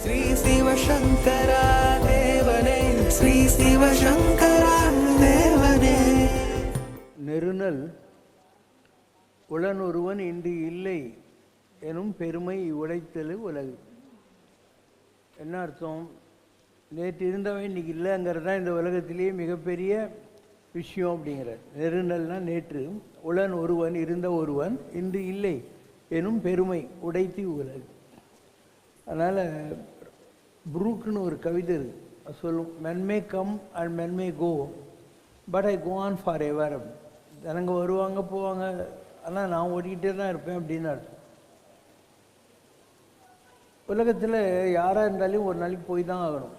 ஸ்ரீ சிவசங்கரா தேவனே, ஸ்ரீ சிவசங்கரா தேவனே. நெருநல் உளனொருவன் இன்று இல்லை எனும் பெருமை உடைத்தல் உலகு. என்ன அர்த்தம்? நேற்று இருந்தவன் இன்னைக்கு இல்லைங்கிறது தான் இந்த உலகத்திலேயே மிகப்பெரிய விஷயம் அப்படிங்கிற. நெருநல்னா நேற்று, உளன் ஒருவன் இருந்த ஒருவன் இன்று இல்லை எனும் பெருமை உடைத்து உலகு. அதனால் புரூக்னு ஒரு கவிதை இருக்குது, சொல்லும் men may come and men may go but I go on forever. ஜனங்க வருவாங்க போவாங்க, ஆனால் நான் ஓடிக்கிட்டே தான் இருப்பேன் அப்படின்னு அர்த்தம். உலகத்தில் யாராக இருந்தாலும் ஒரு நாளைக்கு போய் தான் ஆகணும்.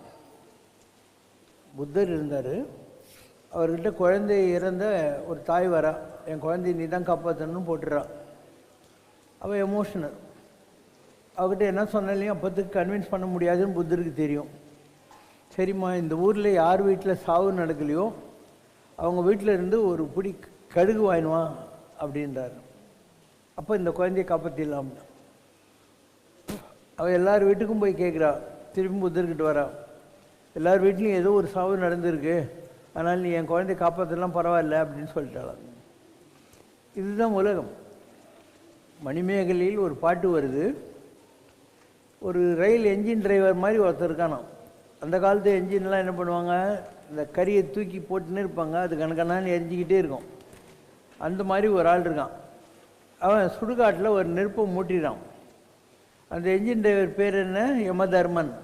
புத்தர் இருந்தார், அவர்கிட்ட குழந்தை இறந்த ஒரு தாய் வரா, என் குழந்தைய நீ தான் காப்பாற்றணும்னு போட்டுறான். அவள் எமோஷனல், அவகிட்ட என்ன சொன்னாலையும் அப்போத்துக்கு கன்வின்ஸ் பண்ண முடியாதுன்னு புத்தருக்கு தெரியும். சரிம்மா, இந்த ஊரில் யார் வீட்டில் சாவு நடக்கலையோ அவங்க வீட்டில் இருந்து ஒரு பிடி கடுகு வாங்கினுவான் அப்படின்றார். அப்போ இந்த குழந்தையை காப்பாற்றிடலாம். அவள் எல்லார் வீட்டுக்கும் போய் கேட்குறா, திரும்பி புத்தர்கிட்ட வரா, எல்லார் வீட்லேயும் ஏதோ ஒரு சாவு நடந்திருக்கு, அதனால் நீ என் குழந்தைய காப்பாற்றலாம் பரவாயில்ல அப்படின்னு சொல்லிட்டாளாம். இதுதான் உலகம். மணிமேகலையில் ஒரு பாட்டு வருது, ஒரு ரயில் என்ஜின் டிரைவர் மாதிரி ஒருத்தர் இருக்கானாம். அந்த காலத்து என்ஜின்லாம் என்ன பண்ணுவாங்க, இந்த கரியை தூக்கி போட்டுன்னு இருப்பாங்க, அது கணக்கணான்னு எரிஞ்சிக்கிட்டே இருக்கும். அந்த மாதிரி ஒரு ஆள் இருக்கான். அவன் சுடுகாட்டில் ஒரு நெருப்பை மூட்டிடான். அந்த என்ஜின் டிரைவர் பேர் என்ன, யமதர்மன்.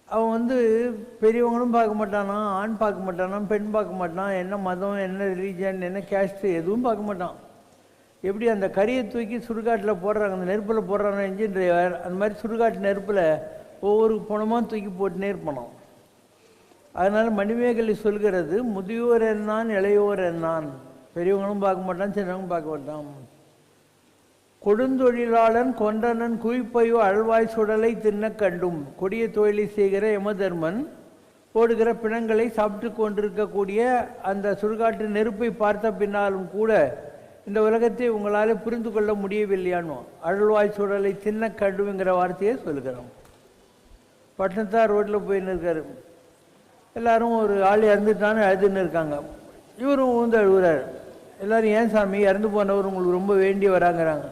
அவன் பெரியவங்களும் பார்க்க மாட்டானா, ஆண் பார்க்க மாட்டானா, பெண் பார்க்க மாட்டான், என்ன மதம், என்ன ரிலீஜன், என்ன கேஸ்ட்டு எதுவும் பார்க்க மாட்டான். எப்படி அந்த கரியை தூக்கி சுடுகாட்டில் போடுறாங்க, அந்த நெருப்பில் போடுறாங்க என்ஜின் டிரைவர், அந்த மாதிரி சுடுகாட்டு நெருப்பில் ஒவ்வொரு பணமாக தூக்கி போட்டுனே இருப்பானோம். அதனால் மணிமேகலை சொல்கிறது, முதியோர் என்னான் இளையோர் என்னான், பெரியவங்களும் பார்க்க மாட்டான், சின்னவங்களும் பார்க்க மாட்டான். கொடுந்தொழிலாளன் கொன்றனன் குவிப்பையோ அழ்வாய் சுடலை தின்ன கண்டும், கொடிய தொழிலை செய்கிற யமதர்மன் போடுகிற பிணங்களை சாப்பிட்டு கொண்டிருக்கக்கூடிய அந்த சுடுகாட்டு நெருப்பை பார்த்த பின்னாலும் கூட இந்த உலகத்தை உங்களால் புரிந்து கொள்ள முடியவில்லையானோ, அழுவாய் சூழலை சின்ன கண்டுங்கிற வார்த்தையை சொல்லுகிறோம். பட்டணத்தார் ரோட்டில் போயின்னு இருக்காரு, எல்லாரும் ஒரு ஆள் இறந்துட்டான்னு அழுதுன்னு இருக்காங்க. இவரும் அழுகுறாரு. எல்லோரும் ஏன் சாமி, இறந்து போனவர் உங்களுக்கு ரொம்ப வேண்டி வராங்கிறாங்க.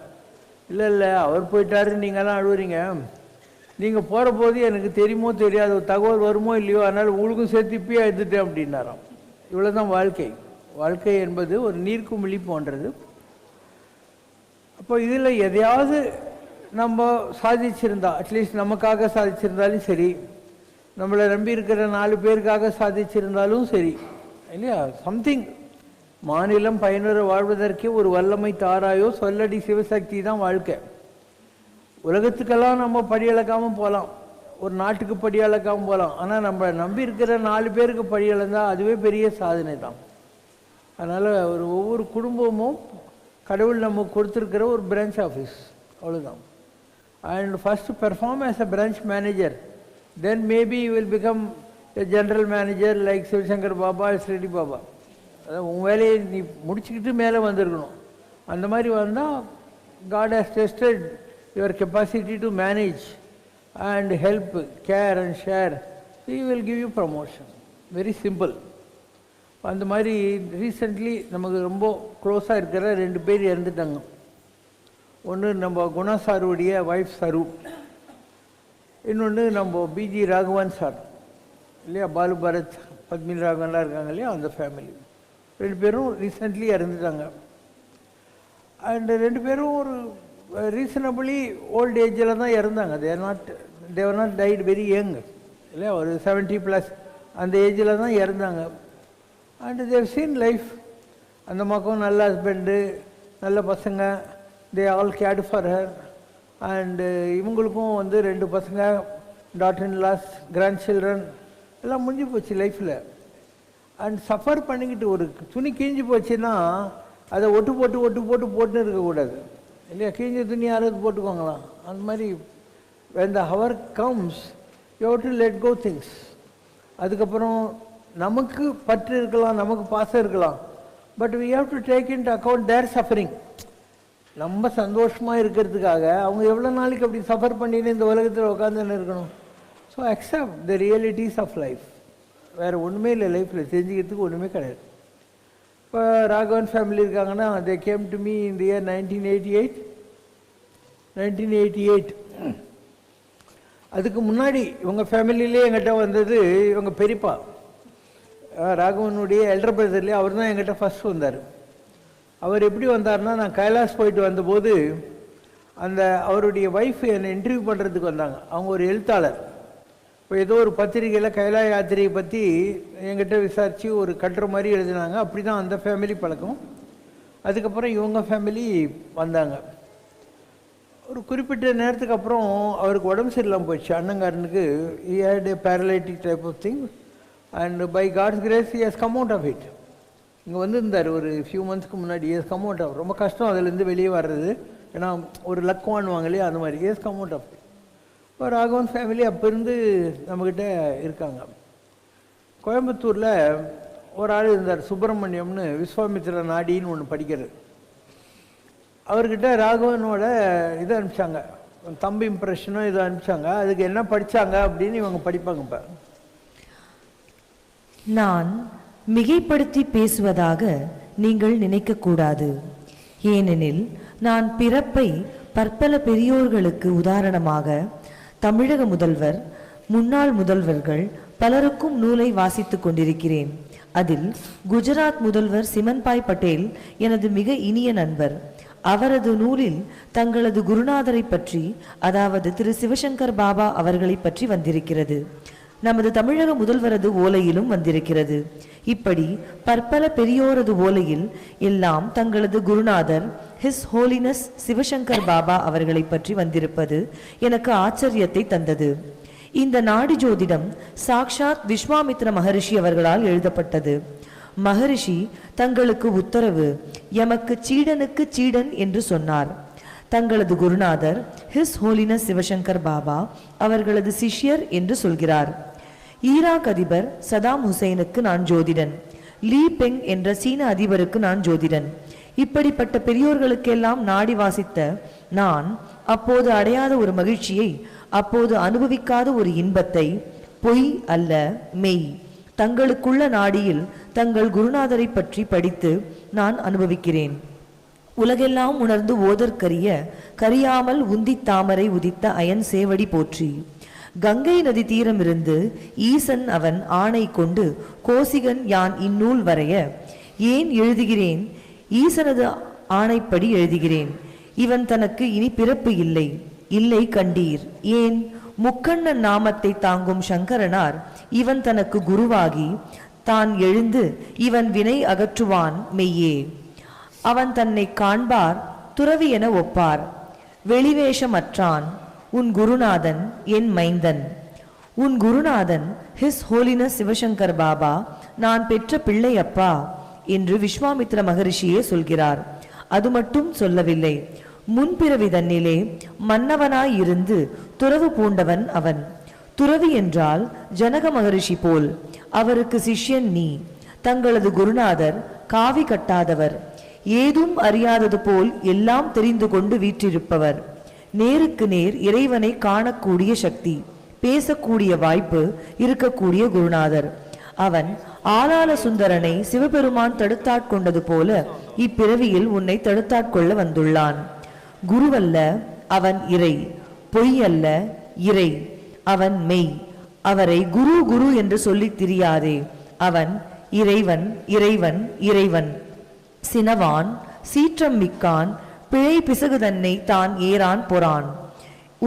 இல்லை இல்லை, அவர் போயிட்டாரு, நீங்கள்லாம் அழுவுறீங்க, நீங்கள் போகிற போது எனக்கு தெரியுமோ தெரியாது, ஒரு தகவல் வருமோ இல்லையோ, அதனால் உங்களுக்கும் சேர்த்து இப்பயே எழுதுட்டேன் அப்படின்னாராம். இவ்வளோதான் வாழ்க்கை. வாழ்க்கை என்பது ஒரு நீர்க்குமிழி போன்றது. அப்போ இதில் எதையாவது நம்ம சாதிச்சிருந்தா, அட்லீஸ்ட் நமக்காக சாதிச்சிருந்தாலும் சரி, நம்மளை நம்பி இருக்கிற 4 பேருக்காக சாதிச்சிருந்தாலும் சரி இல்லையா, சம்திங். மாநிலம் பயனுற வாழ்வதற்கே ஒரு வல்லமை தாராயோ சொல்லடி சிவசக்தி தான் வாழ்க்கை. உலகத்துக்கெல்லாம் நம்ம படியளக்காமல் போகலாம், ஒரு நாட்டுக்கு படியளக்காமல் போகலாம், ஆனால் நம்ம நம்பி இருக்கிற 4 பேருக்கு படியளந்தால் அதுவே பெரிய சாதனை தான். அதனால் ஒவ்வொரு குடும்பமும் கடவுள் நமக்கு கொடுத்துருக்கிற ஒரு பிரான்ச் ஆஃபீஸ், அவ்வளோதான். And first perform as a branch manager, then maybe you will become a general manager like Sivasankar Baba, Shirdi Baba. அதாவது உங்கள் வேலையை நீ முடிச்சுக்கிட்டு மேலே வந்திருக்கணும். அந்த மாதிரி வந்தால் God has tested your capacity to manage and help, care and share, he will give you promotion. Very simple. அந்த மாதிரி ரீசெண்ட்லி நமக்கு ரொம்ப க்ளோஸாக இருக்கிற 2 பேர் இறந்துட்டாங்க. ஒன்று நம்ம குணா சாருடைய ஒய்ஃப் சரு, இன்னொன்று நம்ம பிஜி ராகவன் சார் இல்லையா, பாலு பரத், பத்மினி ராகவன்லாம் இருக்காங்க இல்லையா, அந்த ஃபேமிலி. 2 பேரும் ரீசெண்ட்லி இறந்துட்டாங்க. அண்ட் 2 பேரும் ஒரு ரீசனபிளி ஓல்ட் ஏஜில் தான் இறந்தாங்க. They were not died very young இல்லையா, ஒரு 70+ அந்த ஏஜில் தான் இறந்தாங்க. And they've seen life. அந்த மக்களும் நல்ல ஹஸ்பண்டு, நல்ல பசங்க, they all cared for her. And இவங்களுக்கும் 2 பசங்க, daughter in laws, grand children, எல்லாம் முடிஞ்சு போச்சு லைஃப்பில். அண்ட் சஃபர் பண்ணிக்கிட்டு, ஒரு துணி கிழிஞ்சு போச்சுன்னா அதை ஒட்டு போட்டுன்னு இருக்கக்கூடாது இல்லையா, கிழிஞ்ச துணி யாராவது போட்டுக்கோங்களாம். அந்த மாதிரி when the hour comes you have to let go things. அதுக்கப்புறம் நமக்கு பற்று இருக்கலாம், நமக்கு பாசம் இருக்கலாம், but we have to take into account their suffering. நம்ம சந்தோஷமாக இருக்கிறதுக்காக அவங்க எவ்வளோ நாளைக்கு அப்படி சஃபர் பண்ணின்னு இந்த உலகத்தில் உட்காந்துன்னு இருக்கணும். So accept the realities of life. வேறு ஒன்றுமே இல்லை லைஃப்பில், தெரிஞ்சுக்கிறதுக்கு ஒன்றுமே கிடையாது. இப்போ ராகவன் ஃபேமிலி இருக்காங்கன்னா, they came to me in the year 1988. அதுக்கு முன்னாடி இவங்க ஃபேமிலியிலே எங்கிட்ட வந்தது இவங்க பெரியப்பா, ராகவனுடைய எல்டர் பிரதர்லேயே அவர் தான் எங்கிட்ட ஃபஸ்ட் வந்தார். அவர் எப்படி வந்தார்னா, நான் கைலாஸ் போயிட்டு வந்தபோது அந்த அவருடைய ஒய்ஃப் என்னை இன்டர்வியூ பண்ணுறதுக்கு வந்தாங்க. அவங்க ஒரு எழுத்தாளர். இப்போ ஏதோ ஒரு பத்திரிகையில் கைலாய யாத்திரையை பற்றி என்கிட்ட விசாரித்து ஒரு கட்டுரை மாதிரி எழுதினாங்க. அப்படி தான் அந்த ஃபேமிலி பழக்கம். அதுக்கப்புறம் இவங்க ஃபேமிலி வந்தாங்க. ஒரு குறிப்பிட்ட நேரத்துக்கு அப்புறம் அவருக்கு உடம்பு சரியில்லாமல் போயிடுச்சு. அண்ணங்காரனுக்கு he had a paralytic type of thing and by God's grace he has come out of it. இங்கே வந்திருந்தார் ஒரு ஃபியூ மந்த்ஸ்க்கு முன்னாடி. he has come out of, ரொம்ப கஷ்டம் அதுலேருந்து வெளியே வர்றது, ஏன்னா ஒரு லக் வாங்குவாங்க இல்லையா, அந்த மாதிரி. he has come out of it. இப்போ ராகவன் ஃபேமிலி அப்போ இருந்து நம்மக்கிட்ட இருக்காங்க. கோயம்புத்தூரில் ஒரு ஆள் இருந்தார், சுப்பிரமணியம்னு, விஸ்வாமித்திர நாடின்னு ஒன்று படிக்கிறது. அவர்கிட்ட ராகவனோட இதை அனுப்பிச்சாங்க, தம்பி இம்ப்ரெஷனும் இதை அனுப்பிச்சாங்க. அதுக்கு என்ன படித்தாங்க அப்படின்னு இவங்க படிப்பாங்க. இப்போ நான் மிகைப்படுத்தி பேசுவதாக நீங்கள் நினைக்கக்கூடாது. ஏனெனில் நான் பிறப்பை பற்பல பெரியோர்களுக்கு உதாரணமாக தமிழக முதல்வர், முன்னாள் முதல்வர்கள் பலருக்கும் நூலை வாசித்துக் கொண்டிருக்கிறேன். அதில் குஜராத் முதல்வர் சிமன்பாய் பட்டேல் எனது மிக இனிய நண்பர். அவரது நூலில் தங்களது குருநாதரை பற்றி, அதாவது திரு சிவசங்கர் பாபா அவர்களை பற்றி வந்திருக்கிறது. நமது தமிழக முதல்வரது ஓலையிலும் வந்திருக்கிறது. இப்படி பற்பல பெரியோரது ஓலையில் எல்லாம் தங்களது குருநாதர் ஹிஸ் ஹோலினஸ் சிவசங்கர் பாபா அவர்களை பற்றி வந்திருப்பது எனக்கு ஆச்சரியத்தை தந்தது. இந்த நாடி ஜோதிடம் சாக்ஷாத் விஸ்வாமித்ர மகரிஷி அவர்களால் எழுதப்பட்டது. மகரிஷி தங்களுக்கு உத்தரவு, எமக்கு சீடனுக்கு சீடன் என்று சொன்னார். தங்களது குருநாதர் ஹிஸ் ஹோலினஸ் சிவசங்கர் பாபா அவர்களது சிஷ்யர் என்று சொல்கிறார். ஈராக் அதிபர் சதாம் ஹுசைனுக்கு நான் ஜோதிடன், லீ பெங் என்ற சீன அதிபருக்கு நான் ஜோதிடன். இப்படிப்பட்ட பெரியோர்களுக்கெல்லாம் நாடி வாசித்த நான் அப்போது அடையாத ஒரு மகிழ்ச்சியை, அப்போது அனுபவிக்காத ஒரு இன்பத்தை, பொய் அல்ல மெய், தங்களுக்குள்ள நாடியில் தங்கள் குருநாதரை பற்றி படித்து நான் அனுபவிக்கிறேன். உலகெல்லாம் உணர்ந்து ஓதற்கரிய கரியாமல் உந்தி தாமரை உதித்த அயன் சேவடி போற்றி. கங்கை நதி தீரமிருந்து ஈசன் அவன் ஆணை கொண்டு கோசிகன் யான் இந்நூல் வரைய. ஏன் எழுதுகிறேன்? ஈசனது ஆணைப்படி எழுதுகிறேன். இவன் தனக்கு இனி பிறப்பு இல்லை, இல்லை கண்டீர். ஏன்? முக்கண்ணன் நாமத்தை தாங்கும் சங்கரனார் இவன் தனக்கு குருவாகி தான் எழுந்து இவன் வினை அகற்றுவான் மெய்யே. அவன் தன்னை காண்பார் துறவி என ஒப்பார். வெளிவேஷமற்றான் உன் குருநாதன் என் மைந்தன். உன் குருநாதன் ஹிஸ் ஹோலினஸ் சிவசங்கர் பாபா நான் பெற்ற பிள்ளை அப்பா என்று விஸ்வாமித்ர மகரிஷியே சொல்கிறார். அது மட்டும் சொல்லவில்லை, முன்பிறவி தன்னிலே மன்னவனாய் இருந்து துறவு பூண்டவன் அவன். துறவி என்றால் ஜனக மகரிஷி போல் அவருக்கு சிஷ்யன் நீ. தங்களது குருநாதர் காவி கட்டாதவர், ஏதும் அறியாதது போல் எல்லாம் தெரிந்து கொண்டு வீற்றிருப்பவர். நேருக்கு நேர் இறைவனை காணக்கூடிய சக்தி, பேசக்கூடிய வாய்ப்பு இருக்கக்கூடிய குருநாதர். அவன் ஆளாள சுந்தரனை சிவபெருமான் தடுத்தாட்கொண்டது போல இப்பிறவியில் உன்னை தடுத்தாட்கொள்ள வந்துள்ளான். குருவல்ல அவன் இறை, பொய் அல்ல இறை, அவன் மெய். அவரை குரு குரு என்று சொல்லி திரியாதே. அவன் இறைவன் இறைவன் இறைவன். சினவான் சீற்றம் மிக்கான் பிழை பிசகு தன்னை தான் ஏறான் பொறான்.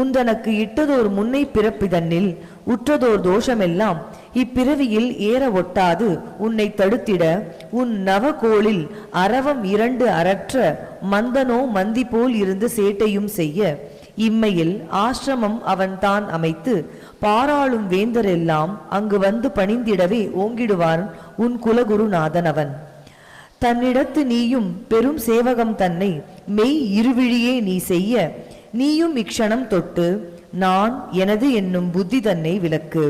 உந்தனக்கு இட்டதோர் முன்னை பிறப்பிதன்னில் உற்றதோர் தோஷமெல்லாம் இப்பிறவியில் ஏற ஒட்டாது உன்னை தடுத்திட உன் நவகோளில் அரவம் 2 அரற்ற மந்தனோ மந்தி போல் இருந்து சேட்டையும் செய்ய இம்மையில் ஆசிரமம் அவன் தான் அமைத்து பாராளும் வேந்தரெல்லாம் அங்கு வந்து பணிந்திடவே ஓங்கிடுவான் உன் குலகுருநாதன் அவன். தன்னிடத்து நீயும் பெரும் சேவகம் தன்னை மெய் இருவிழியே நீ செய்ய, நீயும் இக்ஷணம் தொட்டு நான் எனது என்னும் புத்தி தன்னை விளக்கு.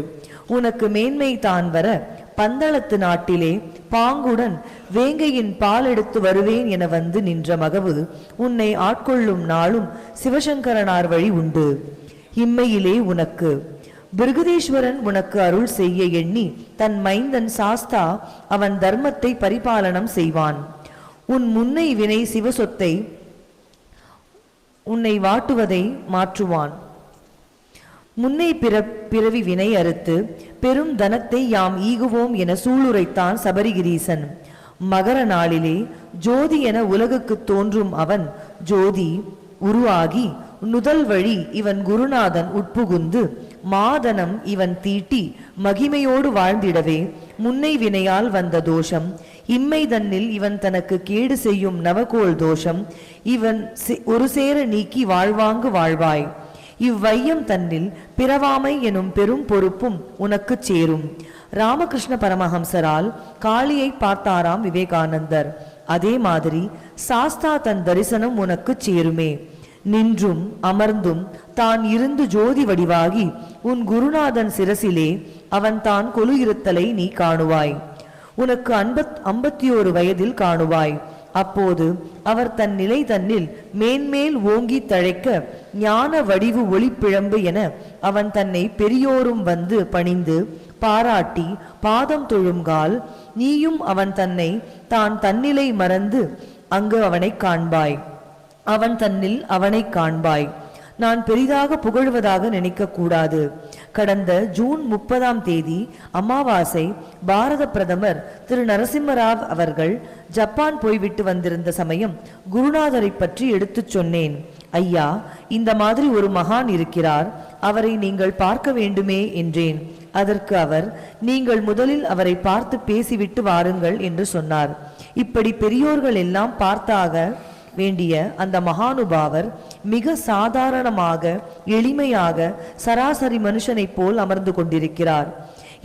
உனக்கு மேன்மை தான் வர பந்தளத்து நாட்டிலே பாங்குடன் வேங்கையின் பால் எடுத்து வருவேன் என வந்து நின்ற மகவு உன்னை ஆட்கொள்ளும் நாளும் சிவசங்கரனார் வழி உண்டு. இம்மையிலே உனக்கு பிருகதீஸ்வரன் உனக்கு அருள் செய்ய எண்ணி தன் மைந்தன் சாஸ்தா அவன் தர்மத்தை பரிபாலனம் செய்வான். உன் முன்னை வினை சிவசொத்தை உன்னை வாட்டுவதை மாற்றுவான். முன்னை பிறவி வினை அறுத்து பெரும் தனத்தை யாம் ஈகுவோம் என சூளுரைத்தான் சபரிகிரீசன். மகர நாளிலே ஜோதி என உலகுக்கு தோன்றும் அவன் ஜோதி உருவாகி நுதல் வழி இவன் குருநாதன் உட்புகுந்து மாதனம் இவன் தீட்டி மகிமையோடு வாழ்ந்திடவே முன்னை வினையால் வந்த தோஷம் இம்மை தன்னில் இவன் தனக்கு கேடு செய்யும் நவகோள் தோஷம் இவன் ஒரு சேர நீக்கி வாழ்வாங்கு வாழ்வாய். இவ்வையம் தன்னில் பிறவாமை எனும் பெரும் பொறுப்பும் உனக்கு சேரும். ராமகிருஷ்ண பரமஹம்சரால் காளியை பார்த்தாராம் விவேகானந்தர். அதே மாதிரி சாஸ்தா தன் தரிசனம் உனக்கு சேருமே. நின்றும் அமர்ந்தும் தான் இருந்து ஜோதி வடிவாகி உன் குருநாதன் சிரசிலே அவன் தான் கொலு இருத்தலை நீ காணுவாய். உனக்கு 51 வயதில் காணுவாய். அப்போது அவர் தன் நிலை தன்னில் மேன்மேல் ஓங்கி தழைக்க ஞான வடிவு ஒளிப்பிழம்பு என அவன் தன்னை பெரியோரும் வந்து பணிந்து பாராட்டி பாதம் தொழுங்கால் நீயும் அவன் தன்னை தான் தன்னிலை மறந்து அங்கு அவனை காண்பாய். அவன் தன்னில் அவனை காண்பாய். நான் பெரிதாக புகழ்வதாக நினைக்க கூடாது. கடந்த ஜூன் 30ஆம் தேதி அமாவாசை பாரத பிரதமர் திரு நரசிம்மராவ் அவர்கள் ஜப்பான் போய்விட்டு வந்திருந்த சமயம் குருநாதரை பற்றி எடுத்துச் சொன்னேன். ஐயா, இந்த மாதிரி ஒரு மகான் இருக்கிறார், அவரை நீங்கள் பார்க்க வேண்டுமே என்றேன். அதற்கு அவர், நீங்கள் முதலில் அவரை பார்த்து பேசிவிட்டு வாருங்கள் என்று சொன்னார். இப்படி பெரியோர்கள் எல்லாம் பார்த்தாக வேண்டிய அந்த மகானுபாவர் மிக சாதாரணமாக எளிமையாக சராசரி மனுஷனைப் போல் அமர்ந்து கொண்டிருக்கிறார்.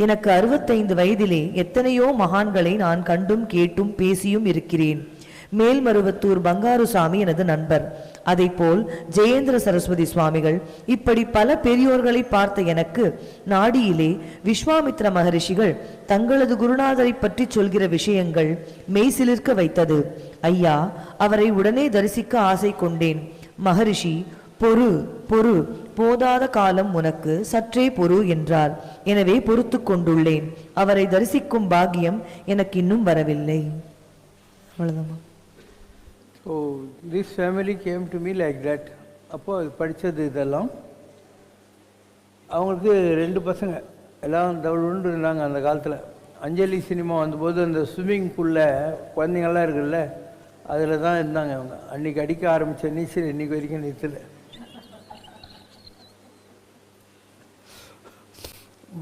எனக்கு 65 வயதிலே எத்தனையோ மகான்களை நான் கண்டும் கேட்டும் பேசியும் இருக்கிறேன். மேல்மருவத்தூர் பங்காருசாமி எனது நண்பர், அதை போல் ஜெயேந்திர சரஸ்வதி சுவாமிகள், இப்படி பல பெரியோர்களை பார்த்த எனக்கு நாடியிலே விஸ்வாமித்ர மகரிஷிகள் தங்களது குருநாதரை பற்றி சொல்கிற விஷயங்கள் மெய்சிலிர்க்க வைத்தது. ஐயா, அவரை உடனே தரிசிக்க ஆசை கொண்டேன். மகரிஷி, பொறு பொறு, போதாத காலம் உனக்கு, சற்றே பொறு என்றார். எனவே பொறுத்து கொண்டுள்ளேன். அவரை தரிசிக்கும் பாக்கியம் எனக்கு இன்னும் வரவில்லை. அவ்வளவுதான். So this family came to me like that. அப்போ படித்தது இதெல்லாம் அவங்களுக்கு 2 பசங்க எல்லாம் தவிழ்ந்து இருந்தாங்க. அந்த காலத்தில் அஞ்சலி சினிமா வந்தபோது அந்த ஸ்விம்மிங் பூலில் குழந்தைங்கள்லாம் இருக்குல்ல, அதில் தான் இருந்தாங்க அவங்க. அன்றைக்கி அடிக்க ஆரம்பித்த நீச்சல் இன்றைக்கி வரைக்கும் நீச்சல்.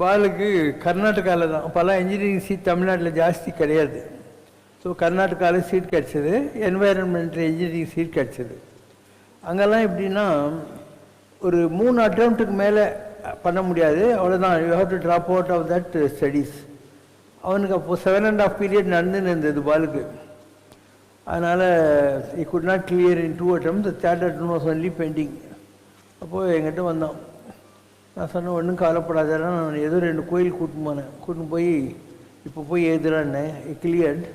பாலுக்கு கர்நாடகாவில் தான் பல இன்ஜினியரிங் சீட் தமிழ்நாட்டில் ஜாஸ்தி கிடையாது. ஸோ கர்நாடகாவில் சீட் கிடச்சிது, என்வைரன்மெண்டல் இன்ஜினியரிங் சீட் கிடச்சிது. அங்கெல்லாம் எப்படின்னா ஒரு 3 அட்டம்ப்ட்டுக்கு மேலே பண்ண முடியாது, அவ்வளோதான். You have to drop out of that studies. அவனுக்கு அப்போது 7.5 பீரியட் நடந்துன்னு இருந்தது பாலுக்கு. அதனால் he could not clear in 2 attempts. The third attempt was only pending. அப்போது என்கிட்ட வந்தான். நான் சொன்னேன், ஒன்றும் கவலைப்படாதான், நான் ஏதோ 2 கோயில் கூட்டின்னு போய் இப்போ போய் எழுதுறான்னு கிளியர்ட்.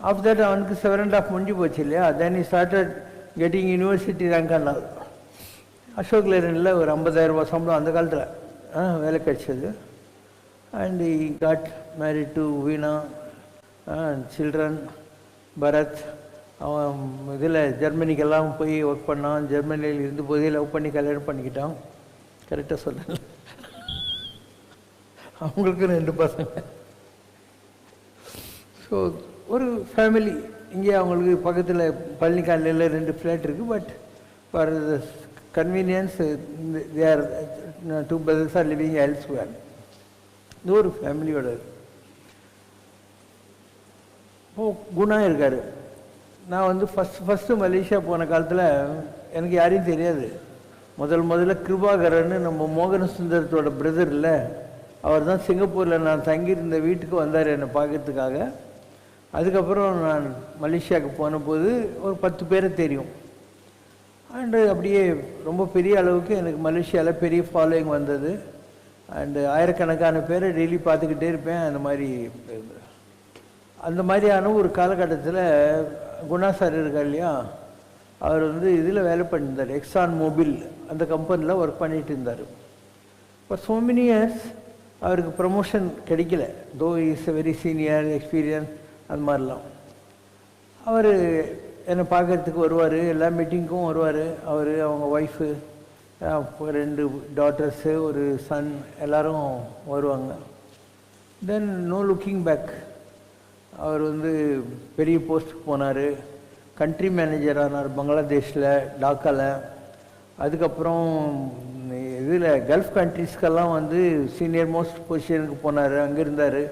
ஆஃப்டர் தட் அவனுக்கு 7.5 முடிஞ்சு போச்சு இல்லையா. தென் he started getting university rank ஆனார். அசோக் லேலனில் ஒரு 50,000 ரூபாய் சம்பளம் அந்த காலத்தில் வேலை கிடச்சிது. And he got married to Veena, children Bharat. அவன் இதில் ஜெர்மனிக்கெல்லாம் போய் ஒர்க் பண்ணான். ஜெர்மனியில் இருந்து போதே லவ் பண்ணி கல்யாணம் பண்ணிக்கிட்டான். கரெக்டாக சொல்ல, அவங்களுக்கு 2 பசங்க. ஸோ ஒரு ஃபேமிலி இங்கே அவங்களுக்கு பக்கத்தில் பழனிக்காலையில் 2 ஃப்ளாட் இருக்குது. But for the convenience they are 2 brothers are living elsewhere. இது ஒரு ஃபேமிலியோட. குணா இருக்கார். நான் ஃபஸ்ட்டு மலேசியா போன காலத்தில் எனக்கு யாரையும் தெரியாது. முதல்ல கிருபாகரன்னு நம்ம மோகன சுந்தரத்தோட பிரதர் இல்லை, அவர் தான் சிங்கப்பூரில் நான் தங்கியிருந்த வீட்டுக்கு வந்தார் என்னை பார்க்கறதுக்காக. அதுக்கப்புறம் நான் மலேசியாவுக்கு போன போது ஒரு 10 பேரை தெரியும். அண்டு அப்படியே ரொம்ப பெரிய அளவுக்கு எனக்கு மலேசியாவில் பெரிய ஃபாலோயிங் வந்தது. அண்டு ஆயிரக்கணக்கான பேரை டெய்லி பார்த்துக்கிட்டே இருப்பேன். அந்த மாதிரியான ஒரு காலகட்டத்தில் குணா சார் இருக்கார் இல்லையா, அவர் இதில் வேலை பண்ணியிருந்தார், எக்ஸான் மொபில் அந்த கம்பெனியில் ஒர்க் பண்ணிட்டு இருந்தார். ஃபார் so many years அவருக்கு ப்ரமோஷன் கிடைக்கல, though is very senior experience அந்த மாதிரிலாம். அவர் என்னை பார்க்குறதுக்கு வருவார், எல்லா மீட்டிங்க்கும் வருவார். அவர், அவங்க ஒய்ஃபு, 2 டாட்டர்ஸு, ஒரு சன், எல்லோரும் வருவாங்க. Then no looking back. அவர் பெரிய போஸ்ட்டுக்கு போனார், கண்ட்ரி மேனேஜர் ஆனார் பங்களாதேஷில், டாக்காவில். அதுக்கப்புறம் இதில் கல்ஃப் கண்ட்ரீஸ்க்கெல்லாம் சீனியர் மோஸ்ட் பொசிஷனுக்கு போனார், அங்கே இருந்தார்.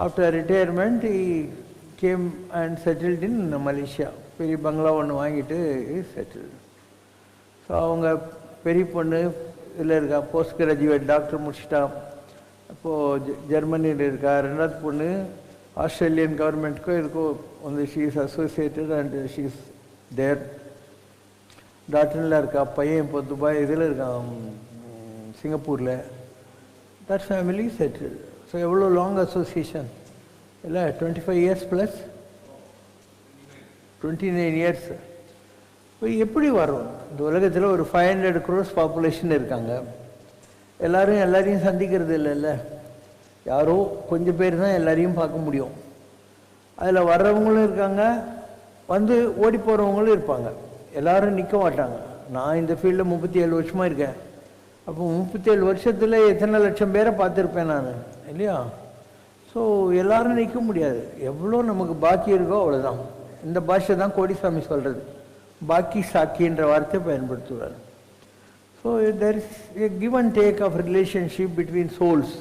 After retirement game and settled in Malaysia. பெரிய பங்களா ஒன்று வாங்கிட்டு செட்டில். ஸோ அவங்க பெரிய பொண்ணு இதில் இருக்கா, போஸ்ட் கிராஜுவேட் டாக்டர் முடிச்சிட்டா, அப்போது ஜெர்மனியில் இருக்கா. 2வது பொண்ணு ஆஸ்திரேலியன் கவர்மெண்ட்டுக்கோ இருக்கோ she is associated and she is there. டாக்டரில் இருக்கா. பையன் இப்போ துபாய் இதில் இருக்கான், சிங்கப்பூரில். That family settle. ஸோ எவ்வளோ லாங் அசோசியேஷன் இல்லை, 25 years ப்ளஸ் 29 years. இப்போ எப்படி வரும்? இந்த உலகத்தில் ஒரு 500 crores பாப்புலேஷன் இருக்காங்க. எல்லாரையும் சந்திக்கிறது இல்லைல்ல, யாரோ கொஞ்சம் பேர் தான் எல்லாரையும் பார்க்க முடியும். அதில் வர்றவங்களும் இருக்காங்க, ஓடி போகிறவங்களும் இருப்பாங்க. எல்லோரும் நிற்க மாட்டாங்க. நான் இந்த ஃபீல்டில் 37 வருஷமாக இருக்கேன். அப்போ 37 வருஷத்தில் எத்தனை லட்சம் பேரை பார்த்துருப்பேன் நான், இல்லையா? ஸோ எல்லோரும் நிற்க முடியாது. எவ்வளோ நமக்கு பாக்கி இருக்கோ அவ்வளோதான். இந்த பாஷை தான் கோடிசாமி சொல்கிறது, பாக்கி சாக்கின்ற வார்த்தை பயன்படுத்துவார். So there is a give and take of relationship between souls.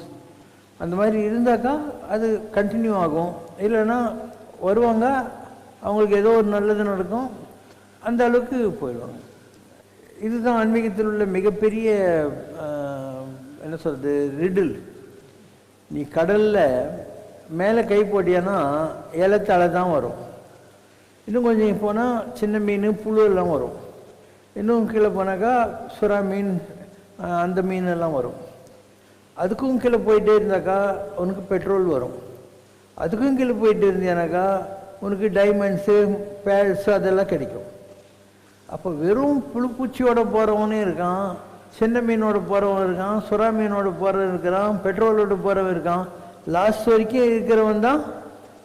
அந்த மாதிரி இருந்தாக்கா அது கண்டினியூ ஆகும். இல்லைன்னா வருவாங்க, அவங்களுக்கு ஏதோ ஒரு நல்லது நடக்கும், அந்த அளவுக்கு போயிடுவாங்க. இதுதான் ஆன்மீகத்தில் உள்ள மிகப்பெரிய என்ன சொல்கிறது ரிடில். நீ கடலில் மேலே கை போட்டியானா ஏலத்தாழ தான் வரும். இன்னும் கொஞ்சம் போனால் சின்ன மீன் புழு எல்லாம் வரும். இன்னும் கீழே போனாக்கா சுறா மீன், அந்த மீன் எல்லாம் வரும். அதுக்கும் கீழே போயிட்டே இருந்தாக்கா உனக்கு பெட்ரோல் வரும். அதுக்கும் கீழே போயிட்டு இருந்தியானாக்கா உனக்கு டைமண்ட்ஸு, பேல்ஸு அதெல்லாம் கிடைக்கும். அப்போ வெறும் புழுப்பூச்சியோட போகிறவனே இருக்கான், சின்ன மீனோட போகிறவன் இருக்கான், சுறா மீனோட போகிறவன் இருக்கிறான், பெட்ரோலோட போகிறவன் இருக்கான். லாஸ்ட் வரைக்கும் இருக்கிறவன் தான்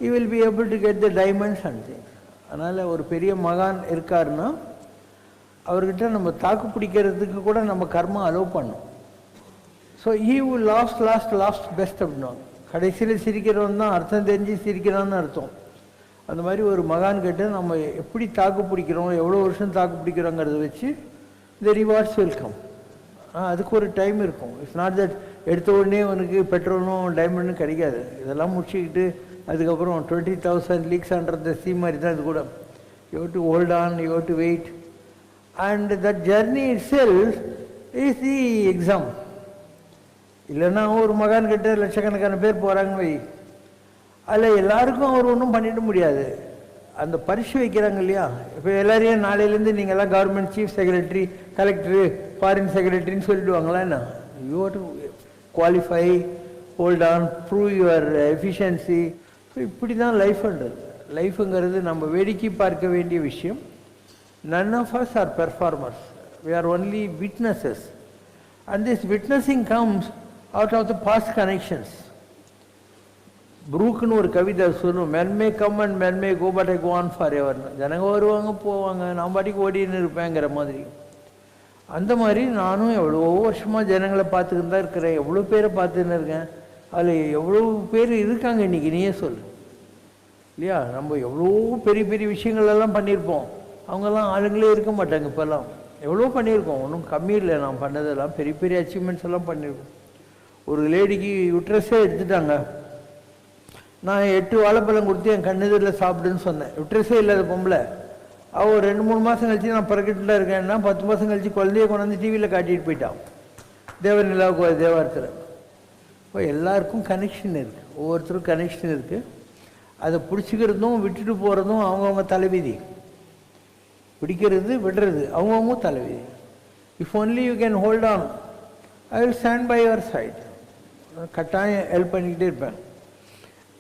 you will be able to get the diamonds and things. அதனால் ஒரு பெரிய மகான் இருக்காருன்னா அவர்கிட்ட நம்ம தாக்கு பிடிக்கிறதுக்கு கூட நம்ம கர்மா அலோவ் பண்ணோம். So he will last best அப்படின்வாங்க. கடைசியில் சிரிக்கிறவன் தான் அர்த்தம் தெரிஞ்சு சிரிக்கிறான்னு அர்த்தம். அந்த மாதிரி ஒரு மகான்கிட்ட நம்ம எப்படி தாக்கு பிடிக்கிறோம், எவ்வளோ வருஷம் தாக்கு பிடிக்கிறோங்கிறத வச்சு த ரிவார்ட்ஸ் வில் கம். அதுக்கு ஒரு டைம் இருக்கும். இட்ஸ் நாட் தட் எடுத்த உடனே உனக்கு பெட்ரோலும் டைமண்டும் கிடைக்காது. இதெல்லாம் முடிச்சுக்கிட்டு அதுக்கப்புறம் 20,000 leagues under the sea மாதிரி தான் இது கூட. You have to hold on, you have to wait, and that journey itself is the exam. இல்லைன்னா ஒரு மகான்கிட்ட லட்சக்கணக்கான பேர் போகிறாங்கன்னு வை, அதில் எல்லாருக்கும் அவர் ஒன்றும் பண்ணிட முடியாது. அந்த பரிசு வைக்கிறாங்க இல்லையா, இப்போ எல்லாரையும் நாளையிலேருந்து நீங்கள்லாம் government chief secretary, collector, foreign செக்ரட்டரின்னு சொல்லிடுவாங்களா என்ன? You have to qualify, hold on, prove your efficiency. So இப்படி தான் லைஃப்ன்றது. லைஃபுங்கிறது நம்ம வேடிக்கை பார்க்க வேண்டிய விஷயம். none of us are performers, we are only witnesses, and this witnessing comes out of the past connections. புரூக்னு ஒரு கவிதை சொல்லும், men may come and men may go but I go on forever. ஜனங்க வருவாங்க போவாங்க, நான் பாட்டிக்கு ஓடின்னு இருப்பேங்கிற மாதிரி. அந்த மாதிரி நானும் எவ்வளோ வருஷமாக ஜனங்களை பார்த்துக்கிட்டு தான் இருக்கிறேன், எவ்வளோ பேரை பார்த்துன்னு இருக்கேன். அதில் எவ்வளோ பேர் இருக்காங்க இன்றைக்கி, நீயே சொல்லு இல்லையா? நம்ம எவ்வளோ பெரிய பெரிய விஷயங்களெல்லாம் பண்ணியிருப்போம், அவங்கெல்லாம் ஆளுங்களே இருக்க மாட்டாங்க இப்போல்லாம். எவ்வளோ பண்ணியிருக்கோம், ஒன்றும் கம்மி இல்லை. நான் பண்ணதெல்லாம் பெரிய பெரிய அச்சீவ்மெண்ட்ஸ் எல்லாம் பண்ணியிருக்கோம். ஒரு லேடிக்கு யுட்ரஸே எடுத்துட்டாங்க. நான் 8 வாழைப்பழம் கொடுத்து என் கண்ணெதிரில் சாப்பிடுன்னு சொன்னேன். யுட்ரஸே இல்லாத பொம்பளை. அவள் 2-3 மாதம் கழிச்சு நான் பிறக்கிட்டுல இருக்கேன்னா 10 மாதம் கழிச்சு குழந்தைய கொண்டாந்து டிவியில் காட்டிட்டு போயிட்டான். தேவநிலாவுக்கு தேவாரத்தில். இப்போ எல்லாருக்கும் கனெக்ஷன் இருக்குது, ஒவ்வொருத்தரும் கனெக்ஷன் இருக்குது. அதை பிடிச்சிக்கிறதும் விட்டுட்டு போகிறதும் அவங்கவுங்க தலைவிதி. பிடிக்கிறது விடுறது அவங்கவுங்க தலைவிதி. If only you can hold on, I will stand by your side. கட்டாயம் ஹெல்ப் பண்ணிக்கிட்டே இருப்பேன்.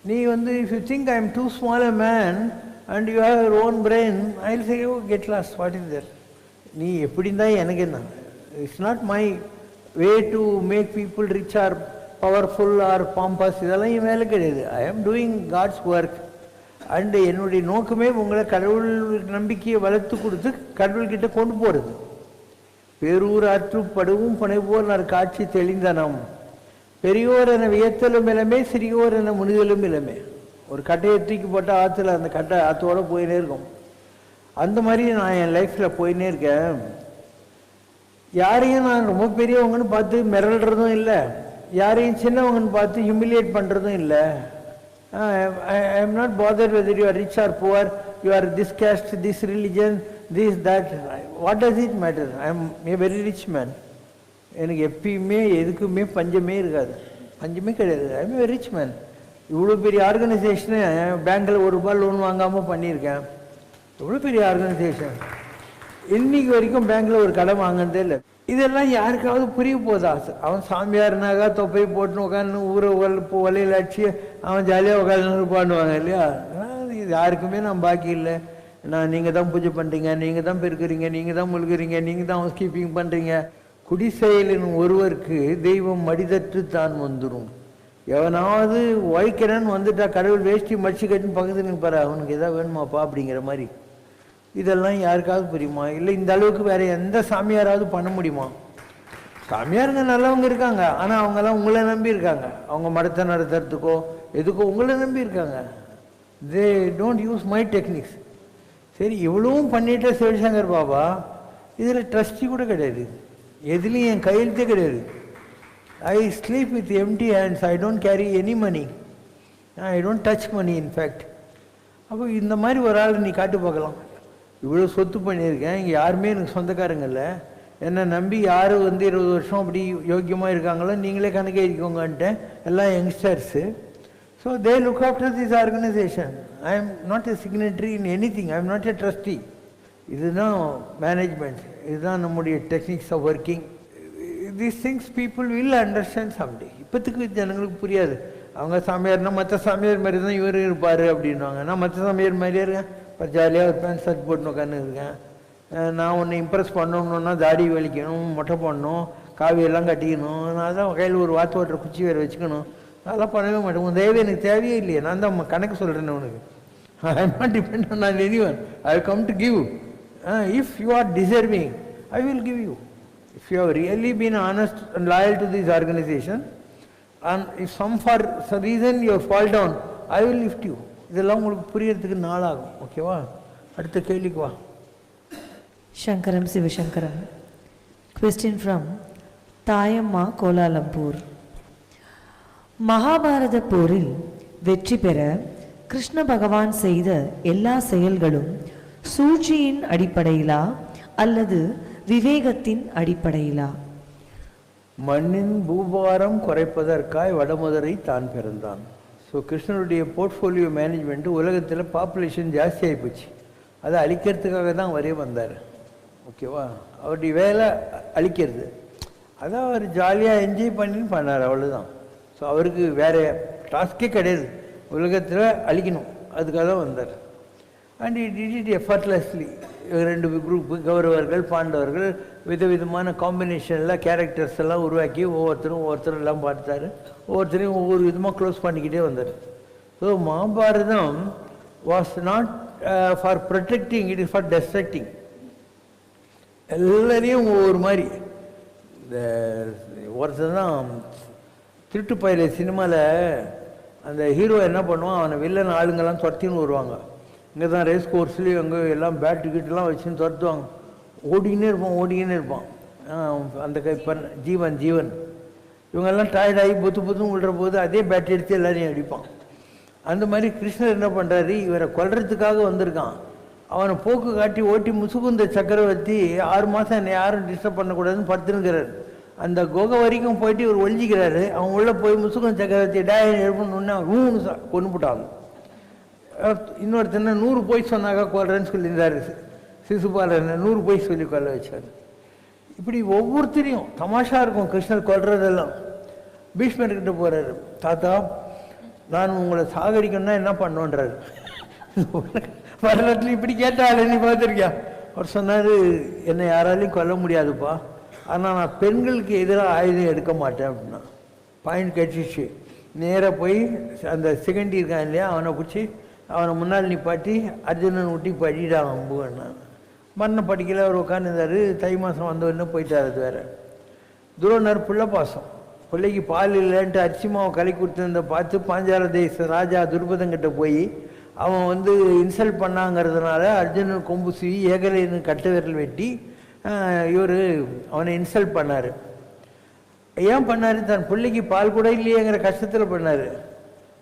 நீ வந்து if you think I am too small a man and you have your own brain, I will say you get lost, what is there. நீ எப்படி இருந்தால் எனக்கு என்ன, it's not my way to make people rich or powerful or pompous, இதெல்லாம் என் வேலை கிடையாது. ஐ ஆம் டூயிங் காட்ஸ் ஒர்க். அண்டு என்னுடைய நோக்கமே உங்களை கடவுள் நம்பிக்கையை வளர்த்து கொடுத்து கடவுள்கிட்ட கொண்டு போகிறது. பேரூர் ஆற்றுப்படுவும் பனைபோர் நான் காட்சி தெளிந்தனம், பெரியோர் என வியத்தலும் இளமே, சிறியோர் என முனிதலும் இளமே. ஒரு கட்டையை தூக்கி போட்டால் ஆற்றுல அந்த கட்டை ஆற்றோடு போயினே இருக்கும். அந்த மாதிரி நான் என் லைஃப்பில் போயினே இருக்கேன். யாரையும் நான் ரொம்ப பெரியவங்கன்னு பார்த்து மிரள்றதும் இல்லை, யாரையும் சின்னவங்கன்னு பார்த்து ஹியூமிலியேட் பண்ணுறதும் இல்லை. I am not bothered whether you are rich or poor, you are this caste, this religion, this, that. What does it matter? I am a very rich man. எனக்கு எப்பயுமே எதுக்குமே பஞ்சமே இருக்காது, பஞ்சமே கிடையாது. I am a rich man. இவ்வளோ பெரிய ஆர்கனைசேஷனை பேங்க்கில் ₹1 லோன் வாங்காமல் பண்ணியிருக்கேன். எவ்வளோ பெரிய ஆர்கனைசேஷன், இன்னைக்கு வரைக்கும் பேங்க்கில் ஒரு கடன் வாங்கினதே இல்லை. இதெல்லாம் யாருக்காவது புரிய போதா? அவன் சாமியார்னாக்கா தொப்பை போட்டுன்னு உட்காந்து ஊரை வலையில் அடிச்சு அவன் ஜாலியாக உட்காந்து இருப்பான்னுவாங்க இல்லையா? இது யாருக்குமே நான் பாக்கி இல்லை. நீங்கள் தான் பூஜை பண்ணுறீங்க, நீங்கள் தான் பெருக்கிறீங்க, நீங்கள் தான் முழுகிறீங்க, நீங்கள் தான் ஹவுஸ் கீப்பிங் பண்ணுறீங்க. குடிசெயலின் ஒருவருக்கு தெய்வம் மடிதற்று தான் வந்துடும். எவனாவது உழைக்கிறேன்னு வந்துட்டா கடவுள் வேஷ்டி மடிச்சு கட்டின்னு பக்கத்தில் நிற்பாரு, அவனுக்கு எதாவது வேணுமாப்பா அப்படிங்கிற மாதிரி. இதெல்லாம் யாருக்காவது புரியுமா? இல்லை இந்த அளவுக்கு வேற எந்த சாமியாராவது பண்ண முடியுமா? சாமியாருங்க நல்லவங்க இருக்காங்க, ஆனால் அவங்கெல்லாம் உங்களை நம்பி இருக்காங்க. அவங்க மடத்தை நடத்துறதுக்கோ எதுக்கோ உங்களை நம்பி இருக்காங்க. They don't use my techniques. சரி, இவ்வளவும் பண்ணிட்ட சிவசங்கர் பாபா, இதில் ட்ரஸ்டி கூட கிடையாது, எதுலேயும் என் கையெழுத்தே கிடையாது. I sleep with empty hands, I don't carry any money, I don't touch money in fact. அப்போ இந்த மாதிரி ஒரு ஆள் நீ காட்டு பார்க்கலாம். இவ்வளோ சொத்து பண்ணியிருக்கேன், இங்கே யாருமே எனக்கு சொந்தக்காரங்க இல்லை, என்னை நம்பி யார் வந்து 20 வருஷம் அப்படி யோக்கியமாக இருக்காங்களோ நீங்களே கணக்கு எழுதிக்கோங்கன்ட்டு எல்லாம் youngsters. So they look after this organisation. I am not a signatory in any thing, I am not a trustee. இதுதான் மேனேஜ்மெண்ட், இதுதான் நம்முடைய techniques of working. These things people will understand someday. இப்போத்துக்கு ஜனங்களுக்கு புரியாது. அவங்க சாமியார்னா மற்ற சாமியார் மாதிரி தான் இவர் இருப்பார் அப்படின்வாங்க. நான் மற்ற சாமியார் மாதிரியே இருக்கேன், இப்போ ஜாலியாக ஒரு பேண்ட் ஷர்ட் போட்டுன்னு உட்காந்து இருக்கேன். நான் ஒன்று இம்ப்ரெஸ் பண்ணணுன்னா தாடி வலிக்கணும், மொட்டை பண்ணணும், காவியெல்லாம் கட்டிக்கணும், நான் தான் கையில் ஒரு வாத்து ஓட்டுற குச்சி வேறு வச்சுக்கணும். அதெல்லாம் பண்ணவே மாட்டேன். உன் தேவை எனக்கு தேவையே இல்லையே, நான் தான் கணக்கு சொல்கிறேன்னு உனக்கு. I am not depend on anyone, I will come to give. If you are deserving, I will give you. If you have really been honest and loyal to this organisation, and if some for some reason you fall down, I will lift you. இதெல்லாம் உங்களுக்கு புரியறதுக்கு நாளாகும். ஓகேவா? அடுத்த கேள்விக்கு வா. சங்கரம் சிவசங்கரம். Question from Thayamma, Kuala Lumpur. Mahabharata போரில் வெற்றி பெற கிருஷ்ண பகவான் செய்த எல்லா செயல்களும் சூழ்ச்சியின் அடிப்படையிலா அல்லது விவேகத்தின் அடிப்படையிலா? மண்ணின் பூபாரம் குறைப்பதற்காய் வடமுதரை தான் பிறந்தான். ஸோ கிருஷ்ணனுடைய போர்ட்ஃபோலியோ மேனேஜ்மெண்ட்டு உலகத்தில் பாப்புலேஷன் ஜாஸ்தி ஆகிப்போச்சு, அதை அழிக்கிறதுக்காக தான் அவரே வந்தார். ஓகேவா? அவருடைய வேலை அழிக்கிறது, அதை அவர் ஜாலியாக என்ஜாய் பண்ணின்னு பண்ணார், அவ்வளோதான். ஸோ அவருக்கு வேறு டாஸ்கே கிடையாது, உலகத்தில் அழிக்கணும், அதுக்காக தான் வந்தார். And it did it effortlessly. 2 group, கௌரவர்கள் பாண்டவர்கள், விதவிதமான காம்பினேஷனில் கேரக்டர்ஸ் எல்லாம் உருவாக்கி ஒவ்வொருத்தரும் எல்லாம் பார்த்தாரு, ஒவ்வொருத்தரையும் ஒவ்வொரு விதமாக க்ளோஸ் பண்ணிக்கிட்டே வந்தார். So Mahabharata was not for protecting, it is for destructing. எல்லாரையும் ஒவ்வொரு மாதிரி. இந்த ஒருத்தர் தான் திருட்டு பயில சினிமாவில் அந்த ஹீரோ என்ன பண்ணுவான், அவனை வில்லன் ஆளுங்கெல்லாம் துரத்தின்னு வருவாங்க. இங்கே தான் ரேஸ் கோர்ஸ்லேயும் அங்கே எல்லாம் பேட்டு கிட்டெலாம் வச்சுன்னு துரத்துவாங்க. ஓடிக்கினே இருப்பான். அந்த இப்போ ஜீவன் இவங்கெல்லாம் டயர்டாகி பொத்துன்னு விடுற போது அதே பேட் எடுத்து எல்லாரையும் அடிப்பான். அந்த மாதிரி கிருஷ்ணர் என்ன பண்ணுறாரு, இவரை கொல்றதுக்காக வந்திருக்கான். அவனை போக்கு காட்டி ஓட்டி முசுகுந்த சக்கரவர்த்தி 6 மாதம் என்னை யாரும் டிஸ்டர்ப் பண்ணக்கூடாதுன்னு படுத்துனுக்கிறார். அந்த குகை வரைக்கும் போயிட்டு இவர் ஒழிஞ்சிக்கிறாரு. அவன் உள்ளே போய் முசுகுந்த சக்கரவர்த்தி எழுப்பணுன்னு ரூன்னு கொண்டு போட்டாங்க. இன்னொருத்தன 100 போய் சொன்னாக்கா கொல்றேன்னு சொல்லியிருந்தாரு சிசுபாலன். 100 போய் சொல்லி கொல்ல வச்சார். இப்படி ஒவ்வொருத்தரையும் தமாஷா இருக்கும் கிருஷ்ணர் கொல்றதெல்லாம். பீஷ்மர்கிட்ட போகிறாரு, தாத்தா நான் உங்களை சாகடிக்கணும்னா என்ன பண்ணுன்றாரு. வரலாற்றில் இப்படி கேட்டாலே நீ பார்த்துருக்கியா? அவர் சொன்னார், என்னை யாராலையும் கொல்ல முடியாதுப்பா, ஆனால் நான் பெண்களுக்கு எதிராக ஆயுதம் எடுக்க மாட்டேன் அப்படின்னா. பாயிண்ட் கட்சிச்சு. நேராக போய் அந்த செகண்டி இருக்கான் இல்லையா, அவனை பிடிச்சி அவனை முன்னால் நிப்பாட்டி அர்ஜுனன் ஊட்டி படிடான் அம்புன்னா. மண்ணை படிக்கல, அவர் உட்காந்துருந்தார். தை மாதம் வந்தவொடனே போயிட்டார். அது வேறு. துரோணர் புள்ள பாசம், பிள்ளைக்கு பால் இல்லைன்ட்டு அரிசிமாவை கலை கொடுத்துருந்த பார்த்து பாஞ்சால தேச ராஜா துருபதங்கிட்ட போய் அவன் இன்சல்ட் பண்ணாங்கிறதுனால அர்ஜுனன் கொம்பு சீவி ஏகலைன்னு கட்டு விரல் வெட்டி இவர் அவனை இன்சல்ட் பண்ணார். ஏன் பண்ணார்? தன் பிள்ளைக்கு பால் கூட இல்லையேங்கிற கஷ்டத்தில் பண்ணார்.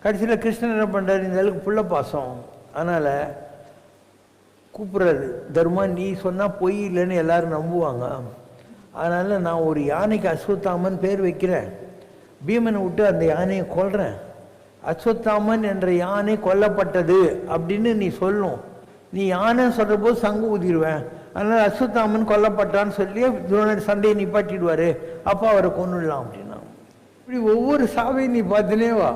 கடைசியில் கிருஷ்ணன் என்ன பண்ணுறாரு, இந்த அளவுக்கு புள்ள பாசம், அதனால் கூப்பிட்றாரு, தர்மா நீ சொன்னால் பொய் இல்லைன்னு எல்லோரும் நம்புவாங்க, அதனால் நான் ஒரு யானைக்கு அஸ்வத்தாமன் பேர் வைக்கிறேன், பீமனை விட்டு அந்த யானையை கொல்றேன், அஸ்வத்தாமன் என்ற யானை கொல்லப்பட்டது அப்படின்னு நீ சொல்லும், நீ யானை சொல்கிற போது சங்கு ஊதிடுவேன், அதனால் அஸ்வத்தாமன் கொல்லப்பட்டான்னு சொல்லி துரோணர் சண்டையை நிப்பாட்டிடுவார், அப்போ அவரை கொன்னுடலாம் அப்படின்னா. இப்படி ஒவ்வொரு சாவையும் நீ பார்த்துனே வா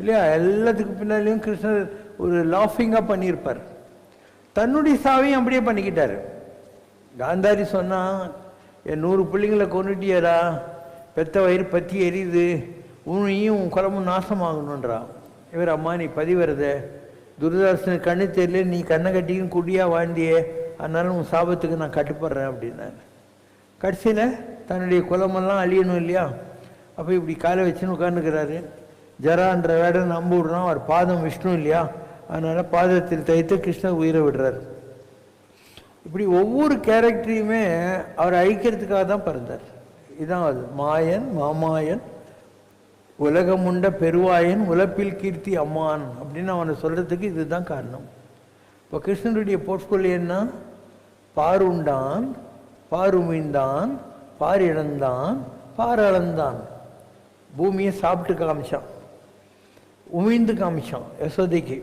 இல்லையா. எல்லாத்துக்கு பின்னாலேயும் கிருஷ்ணர் ஒரு லாஃபிங்காக பண்ணியிருப்பார். தன்னுடைய சாவையும் அப்படியே பண்ணிக்கிட்டார். காந்தாரி சொன்னால், என் 100 பிள்ளைங்களை கொண்டுட்டியாரா, பெத்த வயிறு பற்றி எரியுது, உன்னையும் உன் குலமும் நாசமாகணுன்றா. இவர், அம்மா நீ பதிவரத, துர்தாசன கண்ணு தெரியல, நீ கண்ணை கட்டியும் குடியாக வாழ்ந்தியே, அதனால உன் சாபத்துக்கு நான் கட்டுப்படுறேன் அப்படின்னாரு. கடைசியில் தன்னுடைய குலமெல்லாம் அழியணும் இல்லையா, அப்போ இப்படி காலை வச்சுன்னு உட்காந்துக்கிறாரு. ஜரான்ற வேடம் நம்ப விடுறான். அவர் பாதம் விஷ்ணு இல்லையா, அதனால் பாதத்தில் தைத்து கிருஷ்ணர் உயிரை விடுறார். இப்படி ஒவ்வொரு கேரக்டரையுமே அவர் அழிக்கிறதுக்காக தான் பிறந்தார். இதுதான் அது. மாயன் மாமாயன் உலகமுண்ட பெருவாயன் உலப்பில் கீர்த்தி அம்மான் அப்படின்னு அவனை சொல்கிறதுக்கு இதுதான் காரணம். இப்போ கிருஷ்ணனுடைய போர்ட்ஃபோலியோ என்ன? பாருண்டான், பாருமிழ்ந்தான், பார் இழந்தான், பார் அளந்தான். பூமியை சாப்பிட்டு காமிச்சான், உமிழ்ந்து காமிச்சான் யசோதைக்கு.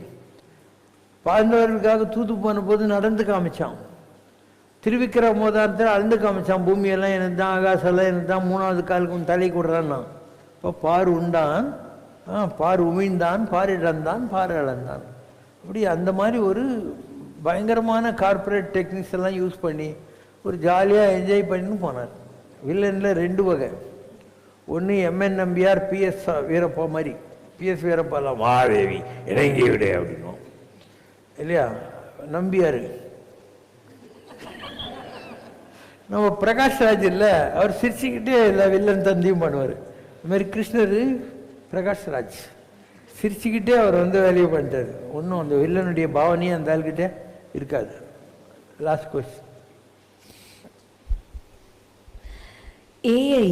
பாண்டவர்களுக்காக தூத்து போன போது நடந்து காமிச்சான். திருவிக்கிரம அவதாரத்தில் அளந்து காமிச்சான், பூமியெல்லாம் எனக்கு தான், ஆகாசெல்லாம் எனக்கு தான், 3வது காலுக்கு தலை கொடுறான்னா. இப்போ பார் உண்டான், பார் உமிழ்ந்தான், பார் இழந்தான், பார் அளந்தான். அப்படி அந்த மாதிரி ஒரு பயங்கரமான கார்ப்பரேட் டெக்னிக்ஸ் எல்லாம் யூஸ் பண்ணி ஒரு ஜாலியாக என்ஜாய் பண்ணின்னு போனார். வில்லனில் 2 வகை. ஒன்று எம்என் நம்பியார், பிஎஸ் வீரப்பா மாதிரி. பிஎஸ் வீரப்பாலாம் மாதேவி இறங்கி விடு அப்படின்னும் இல்லையா. நம்பியார் நம்ம பிரகாஷ்ராஜ் இல்லை, அவர் சிரிச்சுக்கிட்டே இல்லை வில்லன் தந்தியும் பண்ணுவார். இது மாதிரி கிருஷ்ணர் பிரகாஷ்ராஜ் சிரிச்சுக்கிட்டே அவர் வேலையை பண்ணிட்டார். ஒன்றும் அந்த வில்லனுடைய பாவனையும் அந்த ஆள்கிட்ட இருக்காது. Last question. ஏஐ,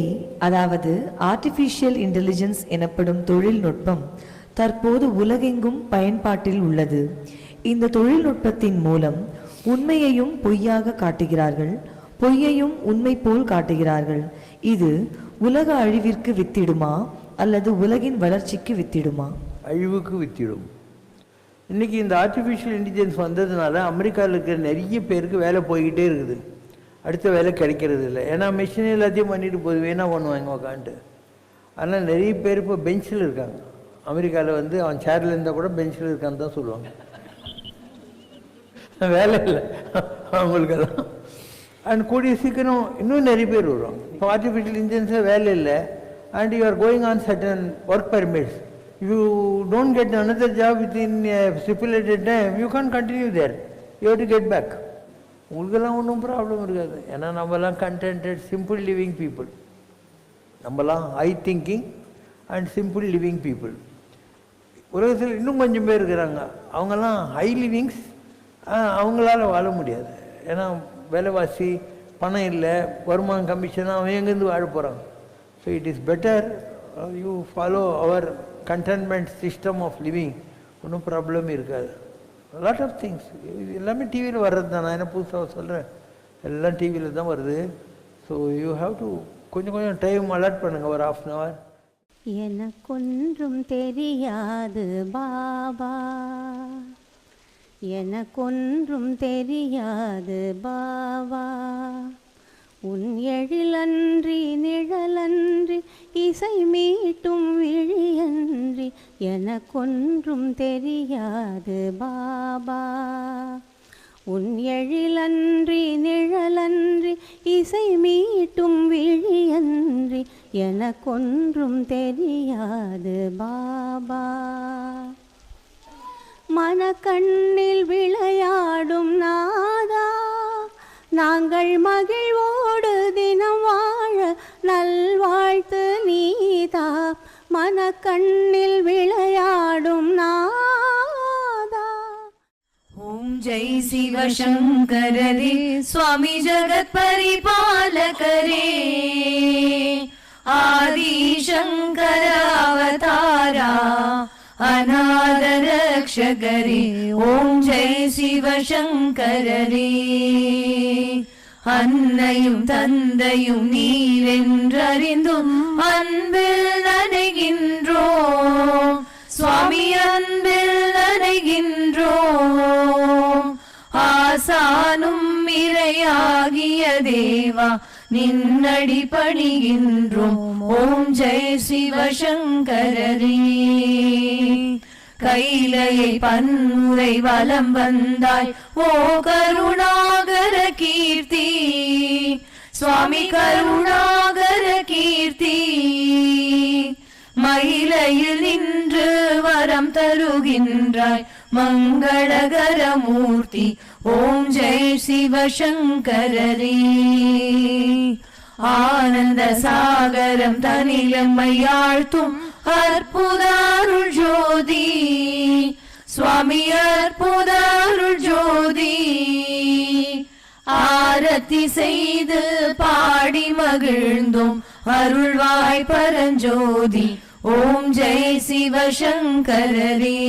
அதாவது ஆர்டிஃபிஷியல் இன்டெலிஜென்ஸ் எனப்படும் தொழில்நுட்பம் தற்போது உலகெங்கும் பயன்பாட்டில் உள்ளது. இந்த தொழில்நுட்பத்தின் மூலம் உண்மையையும் பொய்யாக காட்டுகிறார்கள், பொய்யையும் உண்மை போல் காட்டுகிறார்கள். இது உலக அழிவிற்கு வித்திடுமா அல்லது உலகின் வளர்ச்சிக்கு வித்திடுமா? அழிவுக்கு வித்திடும். இன்னைக்கு இந்த ஆர்டிஃபிஷியல் இன்டெலிஜென்ஸ் வந்ததுனால அமெரிக்காவில் இருக்கிற நிறைய பேருக்கு வேலை போய்கிட்டே இருக்குது, அடுத்த வேலை கிடைக்கிறது இல்லை. ஏன்னா மிஷின் எல்லாத்தையும் பண்ணிட்டு போது வேணா பண்ணுவாங்க உக்காந்துட்டு. அதனால் நிறைய பேர் இப்போ பெஞ்சில் இருக்காங்க. அமெரிக்காவில் அவன் சேரில் இருந்தால் கூட பெஞ்சில் இருக்கான்னு தான் சொல்லுவாங்க. வேலை இல்லை அவங்களுக்கெல்லாம். அண்ட் கூடிய சீக்கிரம் இன்னும் நிறைய பேர் வருவாங்க. இப்போ ஆர்டிஃபிஷியல் இன்டெலிஜென்ஸில் வேலை இல்லை, and you are going on certain work permits. You don't get another job within a stipulated time, you can't continue there. You have to get back. உங்களுக்கெல்லாம் ஒன்றும் ப்ராப்ளம் இருக்காது. ஏன்னா நம்மலாம் கண்டென்டட் சிம்பிள் லிவிங் பீப்புள். நம்மலாம் high thinking and simple living people. உலகத்தில் இன்னும் கொஞ்சம் பேர் இருக்கிறாங்க, அவங்கெல்லாம் ஹை லிவிங்ஸ், அவங்களால வாழ முடியாது. ஏன்னா விலைவாசி, பணம் இல்லை, வருமானம் கம்மிச்சுன்னா அவன் எங்கேருந்து வாழ போகிறாங்க. So it is better you follow our contentment system of living. ஒன்றும் ப்ராப்ளம் இருக்காது. லாட் ஆஃப் திங்ஸ் எல்லாமே டிவியில் வர்றது தான். நான் என்ன புதுசாக சொல்கிறேன், எல்லாம் டிவியில் தான் வருது. ஸோ யூ ஹாவ் டு கொஞ்சம் டைம் அலாட் பண்ணுங்கள், ஒரு 1/2 hour. எனக்கொன்றும் தெரியாது பாபா, எனக்கொன்றும் தெரியாது பாபா, உன் எழிலன்றி நிழலன்றி இசை மீட்டும் விழியன்றி எனக்கொன்றும் தெரியாது பாபா. உன் எழிலன்றி நிழலன்றி இசை மீட்டும் விழியன்றி எனக்கொன்றும் தெரியாது பாபா. மனக்கண்ணில் விளையாடும் நாதா, நாங்கள் மகிழ்வோடு தினம் வாழ நல்வாழ்த்து நீதா. மனக்கண்ணில் விளையாடும் நாதா. ஓம் ஜெய் சிவசங்கரரே சுவாமி ஜகத் பரிபாலகரே, ஆதி சங்கர அவதாரா அநாத ரக்ஷகரே. ஓம் ஜெய் சிவசங்கரரே. அன்னையும் தந்தையும் நீரென்றறிந்தும் அன்பில் நனைகின்றோம் சுவாமி, அன்பில் நனைகின்றோம். ஆசானும் இறையாகிய தேவா நின்னடி பணிகின்றோம். ஓம் ஜெய் சிவசங்கரரே. கைலையை பன்முறை வலம் வந்தாய் ஓ கருணாகர கீர்த்தி சுவாமி, கருணாகர கீர்த்தி. மயிலையில் நின்று வரம் தருகின்றாய் மங்களகர மூர்த்தி. ஓம் ஜெய் சிவசங்கரரே. ஆனந்த சாகரம் தனிலம்மையாழ்த்தும் அற்புதாருள் ஜோதி சுவாமி, அற்புதாருள் ஜோதி. ஆரத்தி செய்து பாடி மகிழ்ந்தோம் அருள்வாய் பரஞ்சோதி. ஓம் ஜெய் சிவசங்கரரே.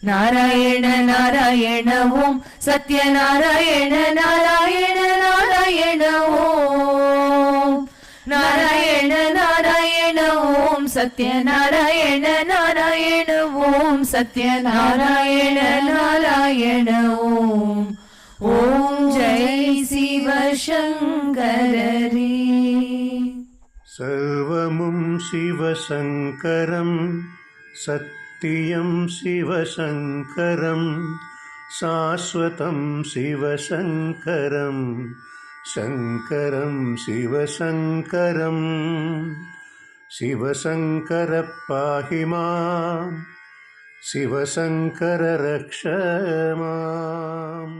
நாராயண நாராயண ஓம் சத்யநாராயண நாராயண நாராயண ஓம். நாராயண நாராயண ஓம் சத்யநாராயண நாராயண ஓம் சத்யநாராயண நாராயண ஓம். ஓம் ஜெய் சிவசங்கரரே. சர்வமும் சிவசங்கரம் சத்தியம் சிவசங்கரம் சாஸ்வதம் சிவசங்கரம் சங்கரம் சிவசங்கரம். சிவசங்கர பாஹி மாம் சிவசங்கர ரக்ஷ மாம்.